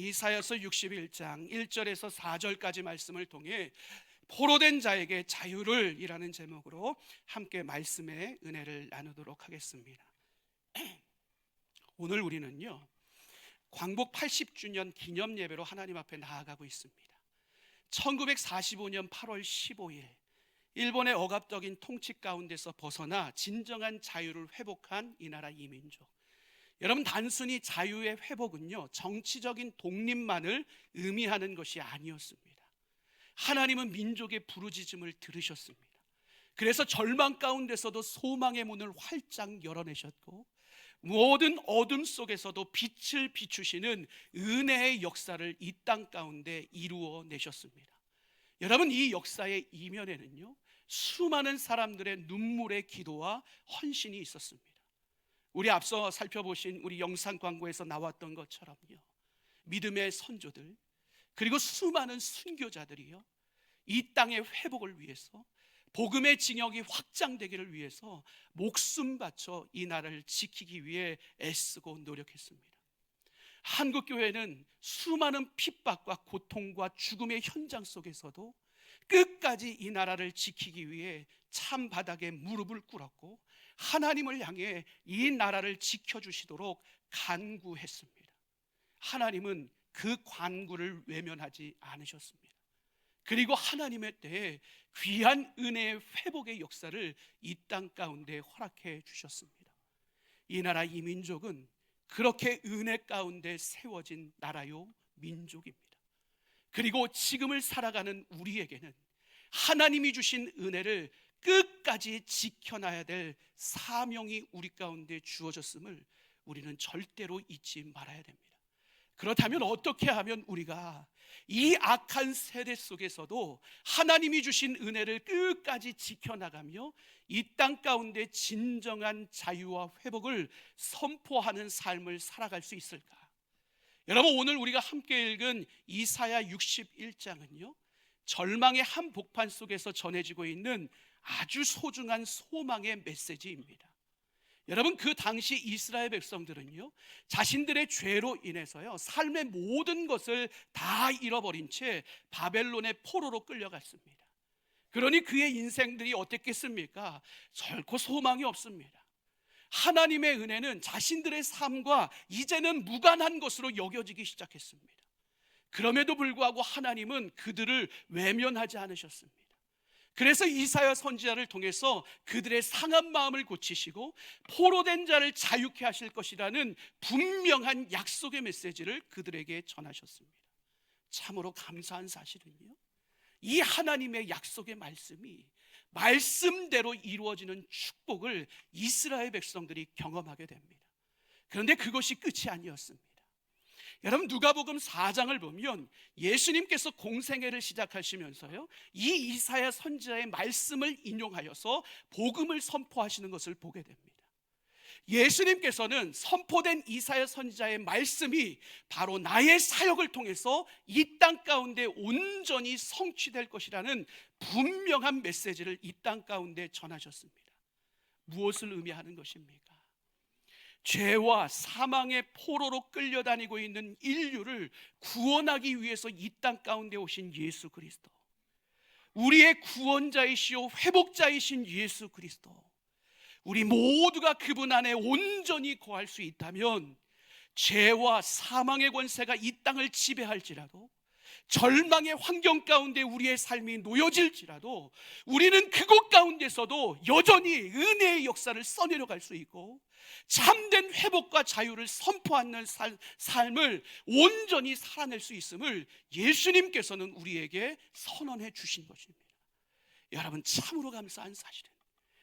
이사야서 61장 1절에서 4절까지 말씀을 통해 포로된 자에게 자유를 이라는 제목으로 함께 말씀의 은혜를 나누도록 하겠습니다. 오늘 우리는요, 광복 80주년 기념 예배로 하나님 앞에 나아가고 있습니다. 1945년 8월 15일 일본의 억압적인 통치 가운데서 벗어나 진정한 자유를 회복한 이 나라 이민족. 여러분, 단순히 자유의 회복은요, 정치적인 독립만을 의미하는 것이 아니었습니다. 하나님은 민족의 부르짖음을 들으셨습니다. 그래서 절망 가운데서도 소망의 문을 활짝 열어내셨고, 모든 어둠 속에서도 빛을 비추시는 은혜의 역사를 이 땅 가운데 이루어내셨습니다. 여러분, 이 역사의 이면에는요, 수많은 사람들의 눈물의 기도와 헌신이 있었습니다. 우리 앞서 살펴보신 우리 영상 광고에서 나왔던 것처럼요, 믿음의 선조들, 그리고 수많은 순교자들이요, 이 땅의 회복을 위해서, 복음의 징역이 확장되기를 위해서 목숨 바쳐 이 나라를 지키기 위해 애쓰고 노력했습니다. 한국교회는 수많은 핍박과 고통과 죽음의 현장 속에서도 끝까지 이 나라를 지키기 위해 참 바닥에 무릎을 꿇었고, 하나님을 향해 이 나라를 지켜주시도록 간구했습니다. 하나님은 그 간구를 외면하지 않으셨습니다. 그리고 하나님의 때에 귀한 은혜의 회복의 역사를 이 땅 가운데 허락해 주셨습니다. 이 나라 이민족은 그렇게 은혜 가운데 세워진 나라요 민족입니다. 그리고 지금을 살아가는 우리에게는 하나님이 주신 은혜를 끝까지 지켜놔야 될 사명이 우리 가운데 주어졌음을 우리는 절대로 잊지 말아야 됩니다. 그렇다면 어떻게 하면 우리가 이 악한 세대 속에서도 하나님이 주신 은혜를 끝까지 지켜나가며 이 땅 가운데 진정한 자유와 회복을 선포하는 삶을 살아갈 수 있을까? 여러분, 오늘 우리가 함께 읽은 이사야 61장은요, 절망의 한 복판 속에서 전해지고 있는 아주 소중한 소망의 메시지입니다. 여러분, 그 당시 이스라엘 백성들은요, 자신들의 죄로 인해서요, 삶의 모든 것을 다 잃어버린 채 바벨론의 포로로 끌려갔습니다. 그러니 그의 인생들이 어땠겠습니까? 결코 소망이 없습니다. 하나님의 은혜는 자신들의 삶과 이제는 무관한 것으로 여겨지기 시작했습니다. 그럼에도 불구하고 하나님은 그들을 외면하지 않으셨습니다. 그래서 이사야 선지자를 통해서 그들의 상한 마음을 고치시고 포로된 자를 자유케 하실 것이라는 분명한 약속의 메시지를 그들에게 전하셨습니다. 참으로 감사한 사실은요, 이 하나님의 약속의 말씀이 말씀대로 이루어지는 축복을 이스라엘 백성들이 경험하게 됩니다. 그런데 그것이 끝이 아니었습니다. 여러분, 누가복음 4장을 보면 예수님께서 공생애를 시작하시면서요, 이 이사야 선지자의 말씀을 인용하여서 복음을 선포하시는 것을 보게 됩니다. 예수님께서는 선포된 이사야 선지자의 말씀이 바로 나의 사역을 통해서 이 땅 가운데 온전히 성취될 것이라는 분명한 메시지를 이 땅 가운데 전하셨습니다. 무엇을 의미하는 것입니까? 죄와 사망의 포로로 끌려다니고 있는 인류를 구원하기 위해서 이 땅 가운데 오신 예수 그리스도, 우리의 구원자이시오 회복자이신 예수 그리스도, 우리 모두가 그분 안에 온전히 거할 수 있다면 죄와 사망의 권세가 이 땅을 지배할지라도, 절망의 환경 가운데 우리의 삶이 놓여질지라도 우리는 그곳 가운데서도 여전히 은혜의 역사를 써내려갈 수 있고 참된 회복과 자유를 선포하는 삶을 온전히 살아낼 수 있음을 예수님께서는 우리에게 선언해 주신 것입니다. 여러분, 참으로 감사한 사실은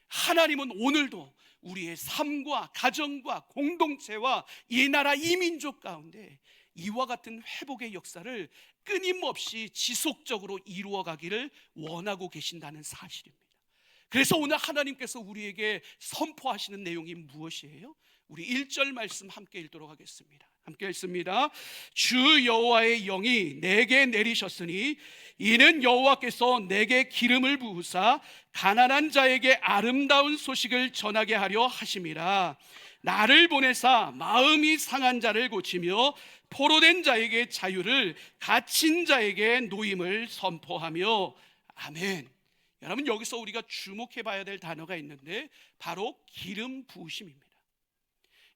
하나님은 오늘도 우리의 삶과 가정과 공동체와 이 나라 이민족 가운데 이와 같은 회복의 역사를 끊임없이 지속적으로 이루어가기를 원하고 계신다는 사실입니다. 그래서 오늘 하나님께서 우리에게 선포하시는 내용이 무엇이에요? 우리 1절 말씀 함께 읽도록 하겠습니다. 함께 읽습니다. 주 여호와의 영이 내게 내리셨으니 이는 여호와께서 내게 기름을 부으사 가난한 자에게 아름다운 소식을 전하게 하려 하심이라. 나를 보내사 마음이 상한 자를 고치며 포로된 자에게 자유를, 갇힌 자에게 노임을 선포하며. 아멘. 여러분, 여기서 우리가 주목해 봐야 될 단어가 있는데 바로 기름 부으심입니다.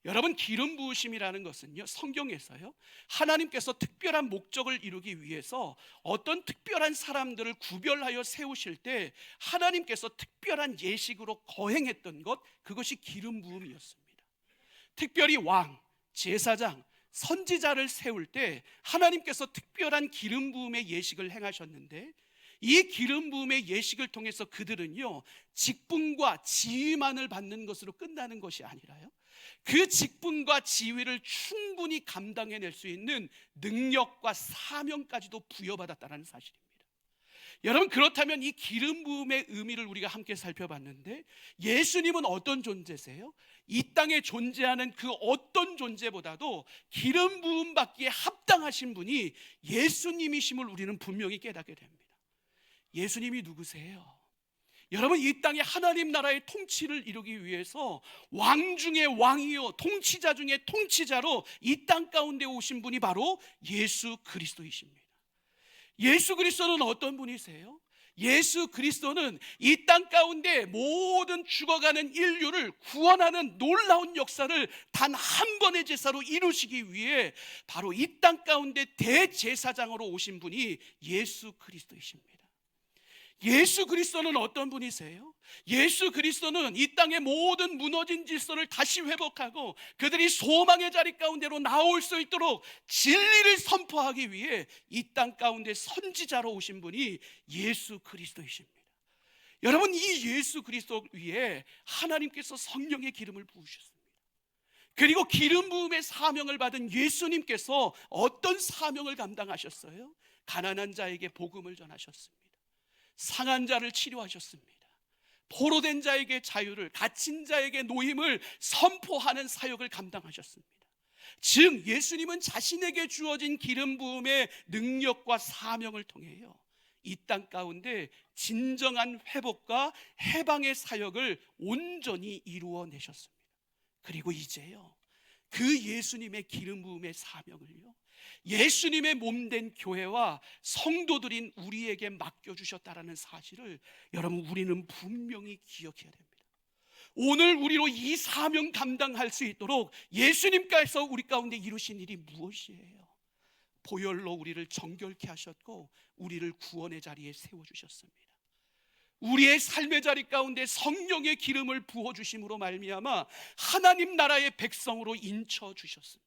여러분, 기름 부으심이라는 것은요, 성경에서요, 하나님께서 특별한 목적을 이루기 위해서 어떤 특별한 사람들을 구별하여 세우실 때 하나님께서 특별한 예식으로 거행했던 것, 그것이 기름 부음이었습니다. 특별히 왕, 제사장, 선지자를 세울 때 하나님께서 특별한 기름 부음의 예식을 행하셨는데, 이 기름 부음의 예식을 통해서 그들은요, 직분과 지위만을 받는 것으로 끝나는 것이 아니라요, 그 직분과 지위를 충분히 감당해낼 수 있는 능력과 사명까지도 부여받았다는 사실입니다. 여러분, 그렇다면 이 기름 부음의 의미를 우리가 함께 살펴봤는데, 예수님은 어떤 존재세요? 이 땅에 존재하는 그 어떤 존재보다도 기름 부음 받기에 합당하신 분이 예수님이심을 우리는 분명히 깨닫게 됩니다. 예수님이 누구세요? 여러분, 이 땅에 하나님 나라의 통치를 이루기 위해서 왕 중에 왕이요 통치자 중에 통치자로 이 땅 가운데 오신 분이 바로 예수 그리스도이십니다. 예수 그리스도는 어떤 분이세요? 예수 그리스도는 이 땅 가운데 모든 죽어가는 인류를 구원하는 놀라운 역사를 단 한 번의 제사로 이루시기 위해 바로 이 땅 가운데 대제사장으로 오신 분이 예수 그리스도이십니다. 예수 그리스도는 어떤 분이세요? 예수 그리스도는 이 땅의 모든 무너진 질서를 다시 회복하고 그들이 소망의 자리 가운데로 나올 수 있도록 진리를 선포하기 위해 이 땅 가운데 선지자로 오신 분이 예수 그리스도이십니다. 여러분, 이 예수 그리스도 위에 하나님께서 성령의 기름을 부으셨습니다. 그리고 기름 부음의 사명을 받은 예수님께서 어떤 사명을 감당하셨어요? 가난한 자에게 복음을 전하셨습니다. 상한 자를 치료하셨습니다. 포로된 자에게 자유를, 갇힌 자에게 노임을 선포하는 사역을 감당하셨습니다. 즉 예수님은 자신에게 주어진 기름 부음의 능력과 사명을 통해요, 이 땅 가운데 진정한 회복과 해방의 사역을 온전히 이루어내셨습니다. 그리고 이제요, 그 예수님의 기름 부음의 사명을요, 예수님의 몸된 교회와 성도들인 우리에게 맡겨주셨다라는 사실을 여러분, 우리는 분명히 기억해야 됩니다. 오늘 우리로 이 사명 감당할 수 있도록 예수님께서 우리 가운데 이루신 일이 무엇이에요? 보혈로 우리를 정결케 하셨고 우리를 구원의 자리에 세워주셨습니다. 우리의 삶의 자리 가운데 성령의 기름을 부어주심으로 말미암아 하나님 나라의 백성으로 인쳐주셨습니다.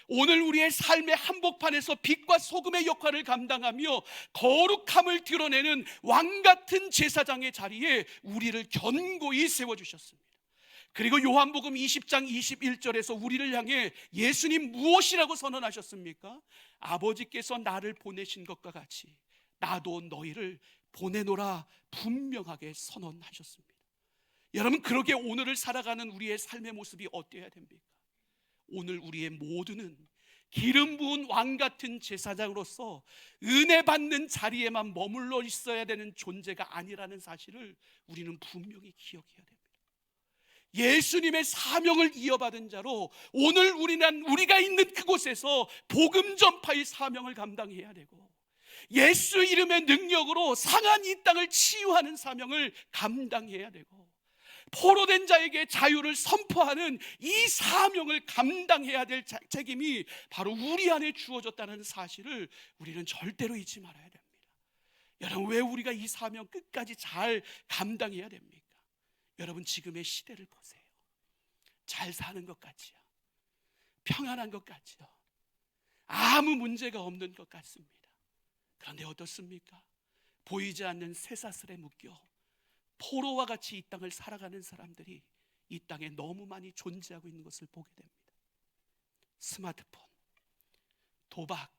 오늘 우리의 삶의 한복판에서 빛과 소금의 역할을 감당하며 거룩함을 드러내는 왕같은 제사장의 자리에 우리를 견고히 세워주셨습니다. 그리고 요한복음 20장 21절에서 우리를 향해 예수님 무엇이라고 선언하셨습니까? 아버지께서 나를 보내신 것과 같이 나도 너희를 보내노라 분명하게 선언하셨습니다. 여러분, 그러게 오늘을 살아가는 우리의 삶의 모습이 어때야 됩니까? 오늘 우리의 모두는 기름 부은 왕 같은 제사장으로서 은혜 받는 자리에만 머물러 있어야 되는 존재가 아니라는 사실을 우리는 분명히 기억해야 됩니다. 예수님의 사명을 이어받은 자로 오늘 우리가 있는 그곳에서 복음 전파의 사명을 감당해야 되고, 예수 이름의 능력으로 상한 이 땅을 치유하는 사명을 감당해야 되고, 포로된 자에게 자유를 선포하는 이 사명을 감당해야 될 책임이 바로 우리 안에 주어졌다는 사실을 우리는 절대로 잊지 말아야 됩니다. 여러분, 왜 우리가 이 사명 끝까지 잘 감당해야 됩니까? 여러분, 지금의 시대를 보세요. 잘 사는 것 같지요? 평안한 것 같지요? 아무 문제가 없는 것 같습니다. 그런데 어떻습니까? 보이지 않는 쇠사슬에 묶여 포로와 같이 이 땅을 살아가는 사람들이 이 땅에 너무 많이 존재하고 있는 것을 보게 됩니다. 스마트폰, 도박,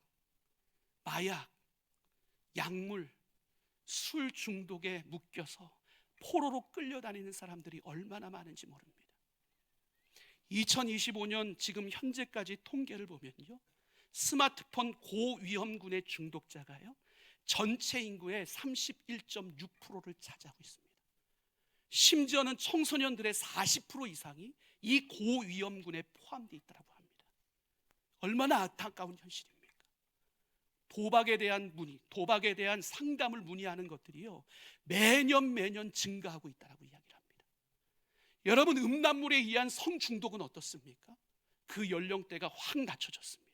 마약, 약물, 술 중독에 묶여서 포로로 끌려다니는 사람들이 얼마나 많은지 모릅니다. 2025년 지금 현재까지 통계를 보면요, 스마트폰 고위험군의 중독자가요 전체 인구의 31.6%를 차지하고 있습니다. 심지어는 청소년들의 40% 이상이 이 고위험군에 포함되어 있다고 합니다. 얼마나 안타까운 현실입니까? 도박에 대한 문의, 도박에 대한 상담을 문의하는 것들이요, 매년 증가하고 있다고 이야기를 합니다. 여러분, 음란물에 의한 성중독은 어떻습니까? 그 연령대가 확 낮춰졌습니다.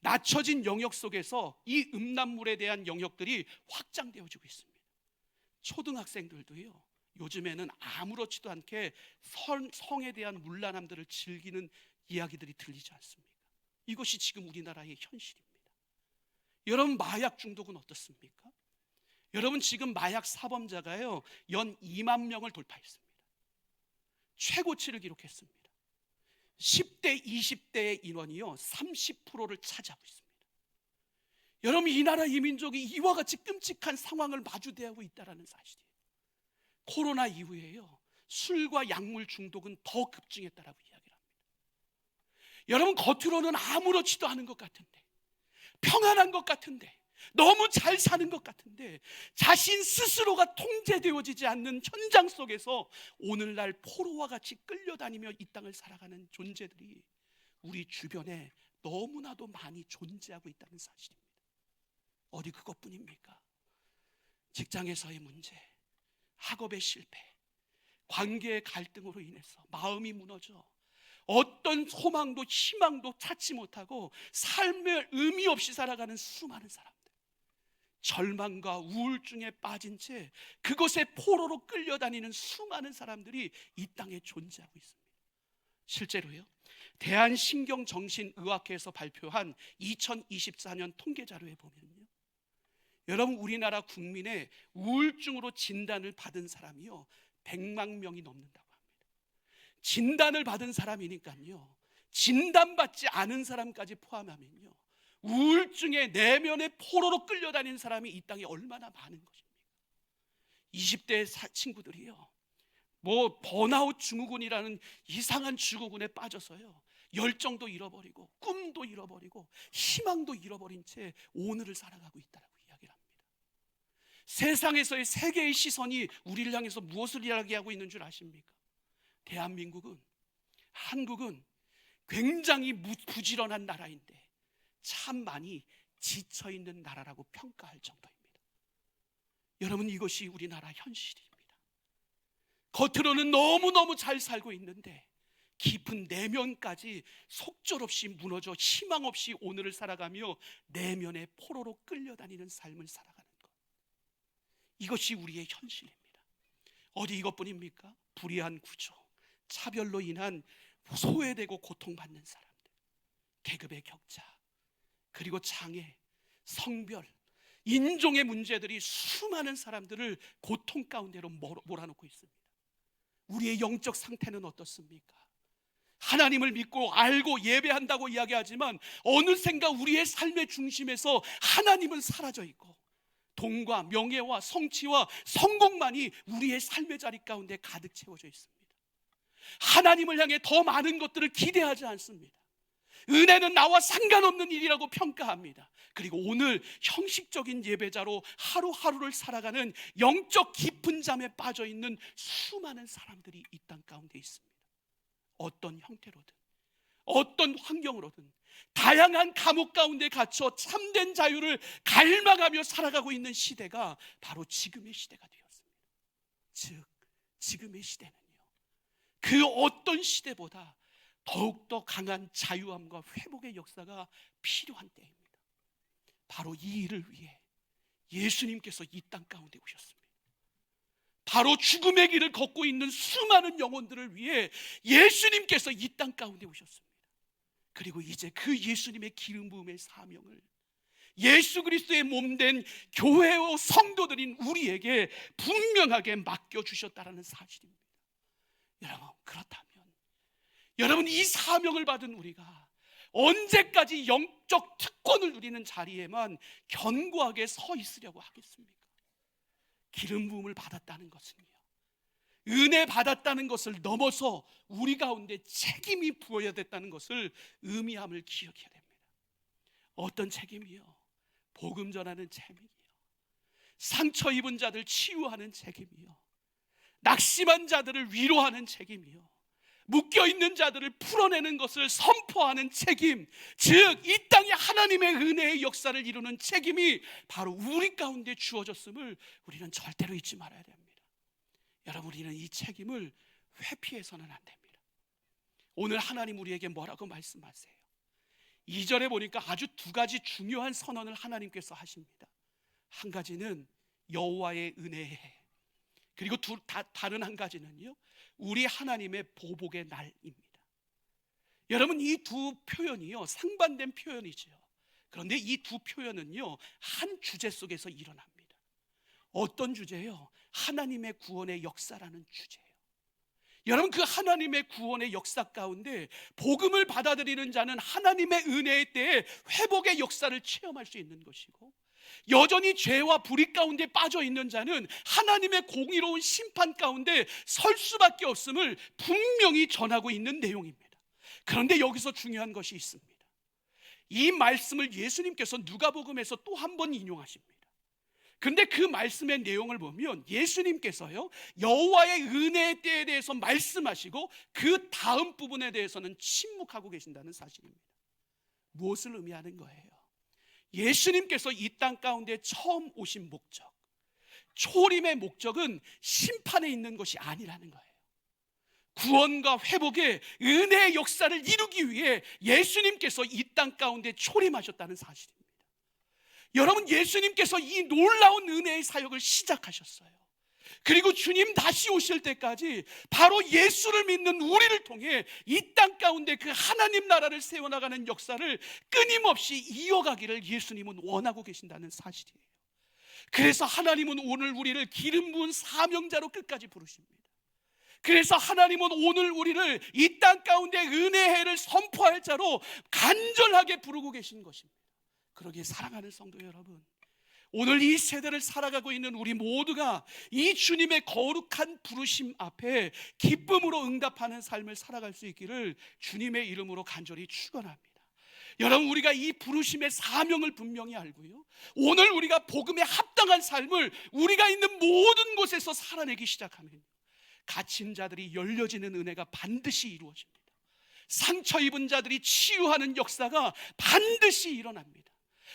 낮춰진 영역 속에서 이 음란물에 대한 영역들이 확장되어지고 있습니다. 초등학생들도요, 요즘에는 아무렇지도 않게 성에 대한 문란함들을 즐기는 이야기들이 들리지 않습니까? 이것이 지금 우리나라의 현실입니다. 여러분, 마약 중독은 어떻습니까? 여러분, 지금 마약 사범자가요, 연 2만 명을 돌파했습니다. 최고치를 기록했습니다. 10대, 20대의 인원이요 30%를 차지하고 있습니다. 여러분, 이 나라 이 민족이 이와 같이 끔찍한 상황을 마주대하고 있다는 사실이에요. 코로나 이후에요, 술과 약물 중독은 더 급증했다라고 이야기를 합니다. 여러분, 겉으로는 아무렇지도 않은 것 같은데, 평안한 것 같은데, 너무 잘 사는 것 같은데, 자신 스스로가 통제되어지지 않는 현장 속에서 오늘날 포로와 같이 끌려다니며 이 땅을 살아가는 존재들이 우리 주변에 너무나도 많이 존재하고 있다는 사실입니다. 어디 그것뿐입니까? 직장에서의 문제, 학업의 실패, 관계의 갈등으로 인해서 마음이 무너져 어떤 소망도 희망도 찾지 못하고 삶의 의미 없이 살아가는 수많은 사람들, 절망과 우울증에 빠진 채 그것의 포로로 끌려다니는 수많은 사람들이 이 땅에 존재하고 있습니다. 실제로요, 대한신경정신의학회에서 발표한 2024년 통계자료에 보면요, 여러분, 우리나라 국민의 우울증으로 진단을 받은 사람이요 100만 명이 넘는다고 합니다. 진단을 받은 사람이니까요, 진단받지 않은 사람까지 포함하면요, 우울증의 내면의 포로로 끌려다니는 사람이 이 땅에 얼마나 많은 것입니까? 20대 친구들이요, 번아웃 증후군이라는 이상한 증후군에 빠져서요, 열정도 잃어버리고 꿈도 잃어버리고 희망도 잃어버린 채 오늘을 살아가고 있다고 이야기를 합니다. 세상에서의 세계의 시선이 우리를 향해서 무엇을 이야기하고 있는 줄 아십니까? 대한민국은, 한국은 굉장히 부지런한 나라인데 참 많이 지쳐있는 나라라고 평가할 정도입니다. 여러분, 이것이 우리나라 현실입니다. 겉으로는 너무너무 잘 살고 있는데 깊은 내면까지 속절없이 무너져 희망 없이 오늘을 살아가며 내면의 포로로 끌려다니는 삶을 살아가는 것, 이것이 우리의 현실입니다. 어디 이것뿐입니까? 불의한 구조, 차별로 인한 소외되고 고통받는 사람들, 계급의 격차, 그리고 장애, 성별, 인종의 문제들이 수많은 사람들을 고통 가운데로 몰아넣고 있습니다. 우리의 영적 상태는 어떻습니까? 하나님을 믿고 알고 예배한다고 이야기하지만 어느샌가 우리의 삶의 중심에서 하나님은 사라져 있고 돈과 명예와 성취와 성공만이 우리의 삶의 자리 가운데 가득 채워져 있습니다. 하나님을 향해 더 많은 것들을 기대하지 않습니다. 은혜는 나와 상관없는 일이라고 평가합니다. 그리고 오늘 형식적인 예배자로 하루하루를 살아가는 영적 깊은 잠에 빠져있는 수많은 사람들이 이 땅 가운데 있습니다. 어떤 형태로든 어떤 환경으로든 다양한 감옥 가운데 갇혀 참된 자유를 갈망하며 살아가고 있는 시대가 바로 지금의 시대가 되었습니다. 즉, 지금의 시대는요, 그 어떤 시대보다 더욱더 강한 자유함과 회복의 역사가 필요한 때입니다. 바로 이 일을 위해 예수님께서 이 땅 가운데 오셨습니다. 바로 죽음의 길을 걷고 있는 수많은 영혼들을 위해 예수님께서 이 땅 가운데 오셨습니다. 그리고 이제 그 예수님의 기름 부음의 사명을 예수 그리스도의 몸된 교회와 성도들인 우리에게 분명하게 맡겨주셨다는 사실입니다. 여러분, 그렇다면 여러분, 이 사명을 받은 우리가 언제까지 영적 특권을 누리는 자리에만 견고하게 서 있으려고 하겠습니까? 기름 부음을 받았다는 것은요, 은혜 받았다는 것을 넘어서 우리 가운데 책임이 부어야 됐다는 것을 의미함을 기억해야 됩니다. 어떤 책임이요? 복음 전하는 책임이요, 상처 입은 자들 치유하는 책임이요, 낙심한 자들을 위로하는 책임이요, 묶여있는 자들을 풀어내는 것을 선포하는 책임, 즉 이 땅에 하나님의 은혜의 역사를 이루는 책임이 바로 우리 가운데 주어졌음을 우리는 절대로 잊지 말아야 됩니다. 여러분, 우리는 이 책임을 회피해서는 안 됩니다. 오늘 하나님 우리에게 뭐라고 말씀하세요? 2절에 보니까 아주 두 가지 중요한 선언을 하나님께서 하십니다. 한 가지는 여호와의 은혜에, 그리고 다른 한 가지는요, 우리 하나님의 보복의 날입니다. 여러분, 이 두 표현이요, 상반된 표현이죠. 그런데 이 두 표현은요, 한 주제 속에서 일어납니다. 어떤 주제요? 하나님의 구원의 역사라는 주제예요. 여러분, 그 하나님의 구원의 역사 가운데 복음을 받아들이는 자는 하나님의 은혜의 때에 회복의 역사를 체험할 수 있는 것이고, 여전히 죄와 불의 가운데 빠져 있는 자는 하나님의 공의로운 심판 가운데 설 수밖에 없음을 분명히 전하고 있는 내용입니다. 그런데 여기서 중요한 것이 있습니다. 이 말씀을 예수님께서 누가복음에서 또 한 번 인용하십니다. 근데 그 말씀의 내용을 보면 예수님께서요, 여호와의 은혜의 때에 대해서 말씀하시고 그 다음 부분에 대해서는 침묵하고 계신다는 사실입니다. 무엇을 의미하는 거예요? 예수님께서 이 땅 가운데 처음 오신 목적, 초림의 목적은 심판에 있는 것이 아니라는 거예요. 구원과 회복의 은혜의 역사를 이루기 위해 예수님께서 이 땅 가운데 초림하셨다는 사실입니다. 여러분, 예수님께서 이 놀라운 은혜의 사역을 시작하셨어요. 그리고 주님 다시 오실 때까지 바로 예수를 믿는 우리를 통해 이 땅 가운데 그 하나님 나라를 세워나가는 역사를 끊임없이 이어가기를 예수님은 원하고 계신다는 사실이에요. 그래서 하나님은 오늘 우리를 기름 부은 사명자로 끝까지 부르십니다. 그래서 하나님은 오늘 우리를 이 땅 가운데 은혜의 해를 선포할 자로 간절하게 부르고 계신 것입니다. 그러기에 사랑하는 성도 여러분, 오늘 이 세대를 살아가고 있는 우리 모두가 이 주님의 거룩한 부르심 앞에 기쁨으로 응답하는 삶을 살아갈 수 있기를 주님의 이름으로 간절히 축원합니다. 여러분, 우리가 이 부르심의 사명을 분명히 알고요, 오늘 우리가 복음에 합당한 삶을 우리가 있는 모든 곳에서 살아내기 시작하면 갇힌 자들이 열려지는 은혜가 반드시 이루어집니다. 상처 입은 자들이 치유하는 역사가 반드시 일어납니다.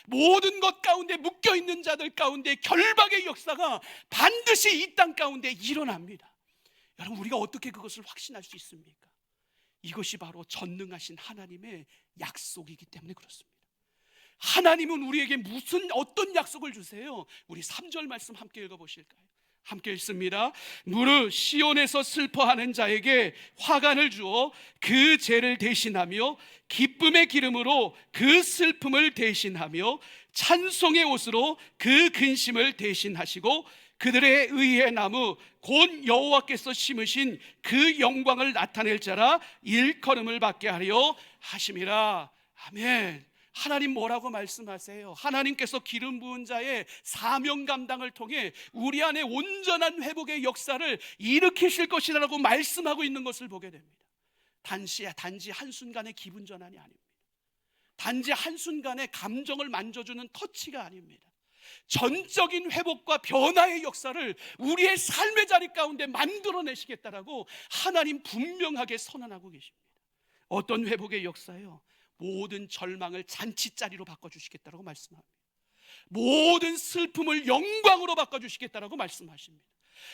모든 것 가운데 묶여있는 자들 가운데 결박의 역사가 반드시 이 땅 가운데 일어납니다. 여러분, 우리가 어떻게 그것을 확신할 수 있습니까? 이것이 바로 전능하신 하나님의 약속이기 때문에 그렇습니다. 하나님은 우리에게 어떤 약속을 주세요? 우리 3절 말씀 함께 읽어보실까요? 함께 읽습니다. 무릇 시온에서 슬퍼하는 자에게 화관을 주어 그 죄를 대신하며 기쁨의 기름으로 그 슬픔을 대신하며 찬송의 옷으로 그 근심을 대신하시고 그들의 의의 나무 곧 여호와께서 심으신 그 영광을 나타낼 자라 일컬음을 받게 하려 하심이라. 아멘. 하나님 뭐라고 말씀하세요? 하나님께서 기름 부은 자의 사명 감당을 통해 우리 안에 온전한 회복의 역사를 일으키실 것이라고 말씀하고 있는 것을 보게 됩니다. 단지 한순간의 기분 전환이 아닙니다. 단지 한순간의 감정을 만져주는 터치가 아닙니다. 전적인 회복과 변화의 역사를 우리의 삶의 자리 가운데 만들어내시겠다라고 하나님 분명하게 선언하고 계십니다. 어떤 회복의 역사요? 모든 절망을 잔치자리로 바꿔주시겠다라고 말씀합니다. 모든 슬픔을 영광으로 바꿔주시겠다라고 말씀하십니다.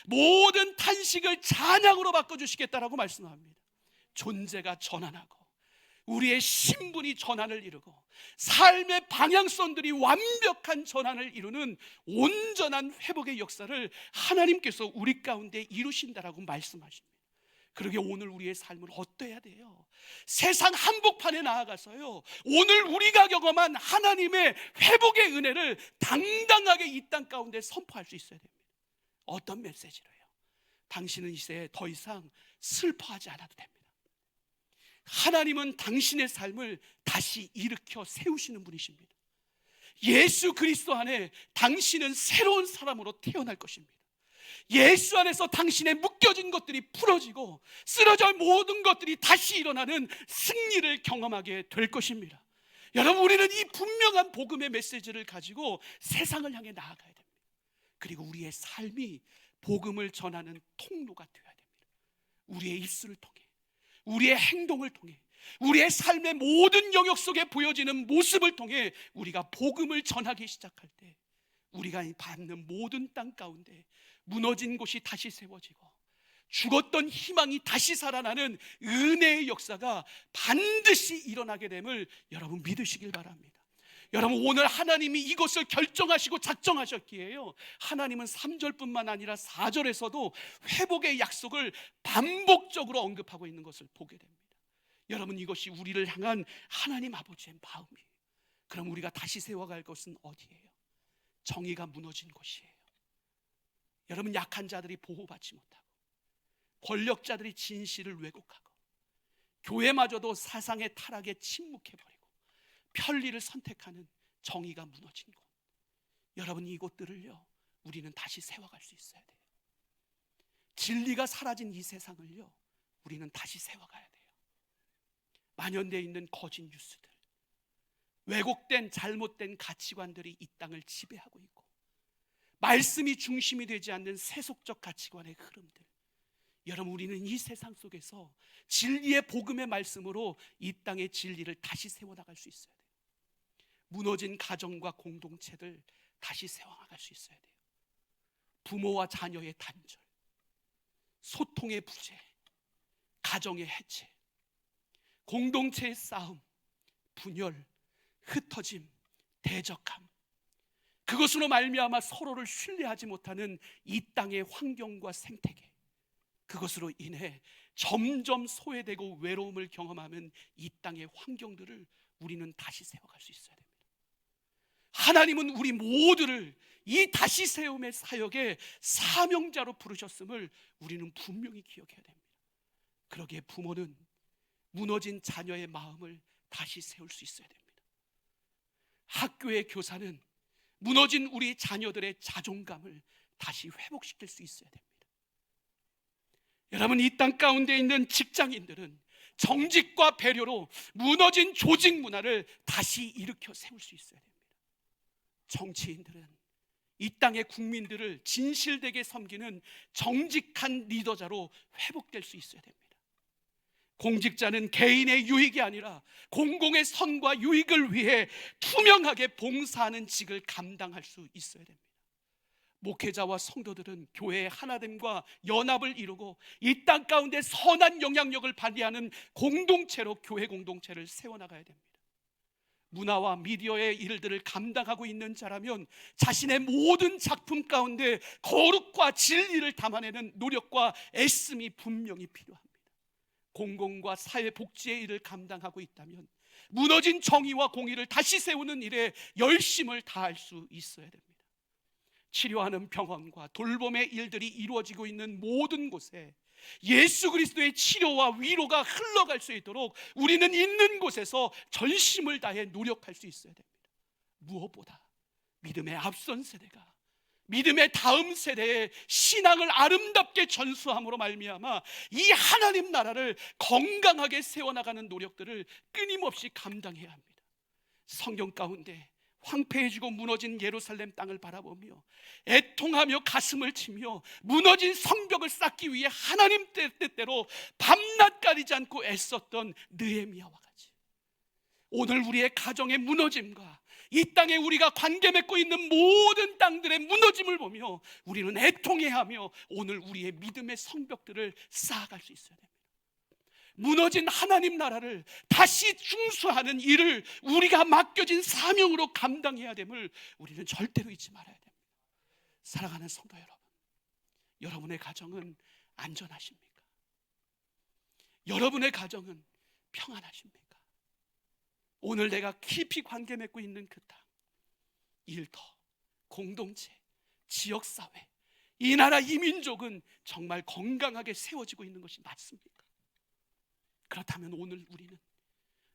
모든 탄식을 찬양으로 바꿔주시겠다라고 말씀합니다. 존재가 전환하고 우리의 신분이 전환을 이루고 삶의 방향성들이 완벽한 전환을 이루는 온전한 회복의 역사를 하나님께서 우리 가운데 이루신다라고 말씀하십니다. 그러게 오늘 우리의 삶은 어때야 돼요? 세상 한복판에 나아가서요, 오늘 우리가 경험한 하나님의 회복의 은혜를 당당하게 이 땅 가운데 선포할 수 있어야 됩니다. 어떤 메시지로요? 당신은 이제 더 이상 슬퍼하지 않아도 됩니다. 하나님은 당신의 삶을 다시 일으켜 세우시는 분이십니다. 예수 그리스도 안에 당신은 새로운 사람으로 태어날 것입니다. 예수 안에서 당신의 묶여진 것들이 풀어지고 쓰러져 모든 것들이 다시 일어나는 승리를 경험하게 될 것입니다. 여러분, 우리는 이 분명한 복음의 메시지를 가지고 세상을 향해 나아가야 됩니다. 그리고 우리의 삶이 복음을 전하는 통로가 되어야 됩니다. 우리의 입술을 통해, 우리의 행동을 통해, 우리의 삶의 모든 영역 속에 보여지는 모습을 통해 우리가 복음을 전하기 시작할 때 우리가 받는 모든 땅 가운데 무너진 곳이 다시 세워지고 죽었던 희망이 다시 살아나는 은혜의 역사가 반드시 일어나게 됨을 여러분 믿으시길 바랍니다. 여러분, 오늘 하나님이 이것을 결정하시고 작정하셨기에요, 하나님은 3절뿐만 아니라 4절에서도 회복의 약속을 반복적으로 언급하고 있는 것을 보게 됩니다. 여러분, 이것이 우리를 향한 하나님 아버지의 마음이에요. 그럼 우리가 다시 세워갈 것은 어디예요? 정의가 무너진 곳이에요. 여러분, 약한 자들이 보호받지 못하고 권력자들이 진실을 왜곡하고 교회마저도 사상의 타락에 침묵해버리고 편리를 선택하는 정의가 무너진 곳, 여러분, 이곳들을요 우리는 다시 세워갈 수 있어야 돼요. 진리가 사라진 이 세상을요 우리는 다시 세워가야 돼요. 만연되어 있는 거짓 뉴스들, 왜곡된 잘못된 가치관들이 이 땅을 지배하고 있고 말씀이 중심이 되지 않는 세속적 가치관의 흐름들, 여러분, 우리는 이 세상 속에서 진리의 복음의 말씀으로 이 땅의 진리를 다시 세워나갈 수 있어야 돼요. 무너진 가정과 공동체를 다시 세워나갈 수 있어야 돼요. 부모와 자녀의 단절, 소통의 부재, 가정의 해체, 공동체의 싸움, 분열, 흩어짐, 대적함, 그것으로 말미암아 서로를 신뢰하지 못하는 이 땅의 환경과 생태계, 그것으로 인해 점점 소외되고 외로움을 경험하는 이 땅의 환경들을 우리는 다시 세워갈 수 있어야 됩니다. 하나님은 우리 모두를 이 다시 세움의 사역의 사명자로 부르셨음을 우리는 분명히 기억해야 됩니다. 그러기에 부모는 무너진 자녀의 마음을 다시 세울 수 있어야 됩니다. 학교의 교사는 무너진 우리 자녀들의 자존감을 다시 회복시킬 수 있어야 됩니다. 여러분, 이 땅 가운데 있는 직장인들은 정직과 배려로 무너진 조직 문화를 다시 일으켜 세울 수 있어야 됩니다. 정치인들은 이 땅의 국민들을 진실되게 섬기는 정직한 리더자로 회복될 수 있어야 됩니다. 공직자는 개인의 유익이 아니라 공공의 선과 유익을 위해 투명하게 봉사하는 직을 감당할 수 있어야 됩니다. 목회자와 성도들은 교회의 하나됨과 연합을 이루고 이 땅 가운데 선한 영향력을 발휘하는 공동체로 교회 공동체를 세워나가야 됩니다. 문화와 미디어의 일들을 감당하고 있는 자라면 자신의 모든 작품 가운데 거룩과 진리를 담아내는 노력과 애씀이 분명히 필요합니다. 공공과 사회복지의 일을 감당하고 있다면 무너진 정의와 공의를 다시 세우는 일에 열심을 다할 수 있어야 됩니다. 치료하는 병원과 돌봄의 일들이 이루어지고 있는 모든 곳에 예수 그리스도의 치료와 위로가 흘러갈 수 있도록 우리는 있는 곳에서 전심을 다해 노력할 수 있어야 됩니다. 무엇보다 믿음의 앞선 세대가 믿음의 다음 세대의 신앙을 아름답게 전수함으로 말미암아 이 하나님 나라를 건강하게 세워나가는 노력들을 끊임없이 감당해야 합니다. 성경 가운데 황폐해지고 무너진 예루살렘 땅을 바라보며 애통하며 가슴을 치며 무너진 성벽을 쌓기 위해 하나님 뜻대로 밤낮 가리지 않고 애썼던 느헤미야와 같이 오늘 우리의 가정의 무너짐과 이 땅에 우리가 관계 맺고 있는 모든 땅들의 무너짐을 보며 우리는 애통해하며 오늘 우리의 믿음의 성벽들을 쌓아갈 수 있어야 됩니다. 무너진 하나님 나라를 다시 중수하는 일을 우리가 맡겨진 사명으로 감당해야 됨을 우리는 절대로 잊지 말아야 됩니다. 사랑하는 성도 여러분, 여러분의 가정은 안전하십니까? 여러분의 가정은 평안하십니까? 오늘 내가 깊이 관계 맺고 있는 그 땅, 일터, 공동체, 지역사회, 이 나라 이 민족은 정말 건강하게 세워지고 있는 것이 맞습니까? 그렇다면 오늘 우리는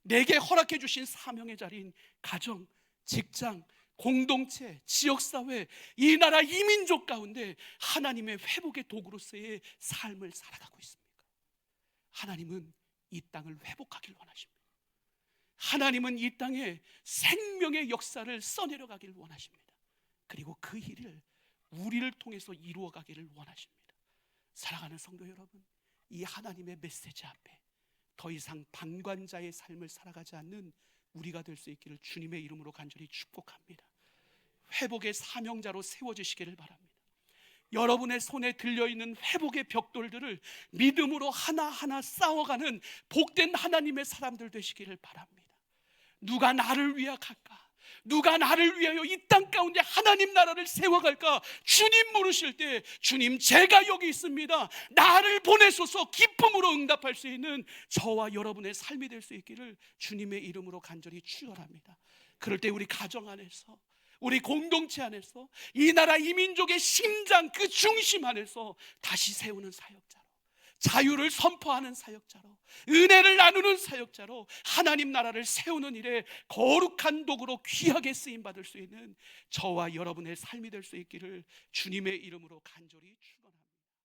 내게 허락해 주신 사명의 자리인 가정, 직장, 공동체, 지역사회, 이 나라 이 민족 가운데 하나님의 회복의 도구로서의 삶을 살아가고 있습니까? 하나님은 이 땅을 회복하길 원하십니다. 하나님은 이 땅에 생명의 역사를 써내려가길 원하십니다. 그리고 그 일을 우리를 통해서 이루어가기를 원하십니다. 사랑하는 성도 여러분, 이 하나님의 메시지 앞에 더 이상 방관자의 삶을 살아가지 않는 우리가 될 수 있기를 주님의 이름으로 간절히 축복합니다. 회복의 사명자로 세워지시기를 바랍니다. 여러분의 손에 들려있는 회복의 벽돌들을 믿음으로 하나하나 싸워가는 복된 하나님의 사람들 되시기를 바랍니다. 누가 나를 위하갈까? 누가 나를 위하여 이 땅 가운데 하나님 나라를 세워갈까? 주님 물으실 때 주님 제가 여기 있습니다, 나를 보내소서 기쁨으로 응답할 수 있는 저와 여러분의 삶이 될 수 있기를 주님의 이름으로 간절히 축원합니다. 그럴 때 우리 가정 안에서, 우리 공동체 안에서, 이 나라 이 민족의 심장 그 중심 안에서 다시 세우는 사역자로, 자유를 선포하는 사역자로, 은혜를 나누는 사역자로 하나님 나라를 세우는 일에 거룩한 도구로 귀하게 쓰임받을 수 있는 저와 여러분의 삶이 될 수 있기를 주님의 이름으로 간절히 축원합니다.